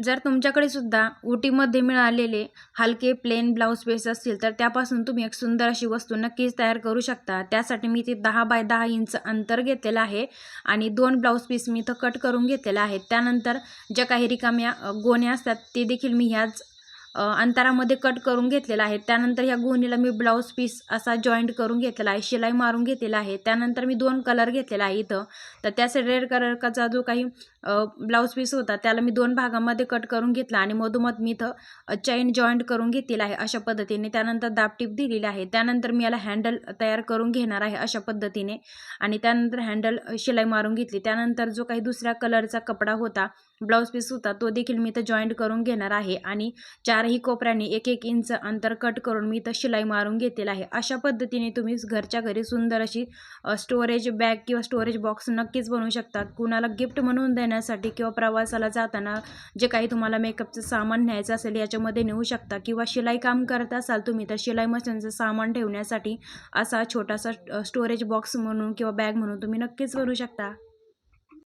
जर तुमच्याकडे सुद्धा ओटीमध्ये मिळालेले हलके प्लेन ब्लाऊज पीस असतील तर त्यापासून तुम्ही एक सुंदर अशी वस्तू नक्कीच तयार करू शकता। त्यासाठी मी ते 10 बाय 10 इंच अंतर घेतलेलं आहे आणि 2 ब्लाऊज पीस मी इथं कट करून घेतलेले आहेत। त्यानंतर ज्या काही रिकाम्या गोण्या असतात ते देखील मी ह्याच अंतरामध्ये कट करून घेतलेला आहे। त्यानंतर ह्या गोणीला मी ब्लाऊज पीस असा जॉईंट करून घेतलेला आहे, शिलाई मारून घेतलेला आहे। त्यानंतर मी 2 कलर घेतलेला आहे इथं, तर त्यासाठी रेड कलरचा जो काही ब्लाऊज पीस होता त्याला मी 2 भागामध्ये कट करून घेतला आणि मधोमध मी इथं चैन जॉईंट करून घेतलेला आहे अशा पद्धतीने। त्यानंतर दाबटीप दिलेली आहे। त्यानंतर मी याला हँडल तयार करून घेणार आहे अशा पद्धतीने आणि त्यानंतर हँडल शिलाई मारून घेतली। त्यानंतर जो काही दुसऱ्या कलरचा कपडा होता, ब्लाऊज पीस होता, तो देखील मी इथं जॉईंट करून घेणार आहे आणि चारही कोपऱ्यांनी 1-1 इंच अंतर कट करून मी इथं शिलाई मारून घेतलेला आहे। अशा पद्धतीने तुम्ही घरच्या घरी सुंदर अशी स्टोरेज बॅग किंवा स्टोरेज बॉक्स नक्कीच बनवू शकता। कुणाला गिफ्ट म्हणून देण्यासाठी किंवा प्रवासाला जाताना जे काही तुम्हाला मेकअपचं सामान न्यायचं असेल याच्यामध्ये नेऊ शकता किंवा शिलाई काम करत असाल तुम्ही तर शिलाई मशीनचं सामान ठेवण्यासाठी असा छोटासा स्टोरेज बॉक्स म्हणून किंवा बॅग म्हणून तुम्ही नक्कीच बनवू शकता।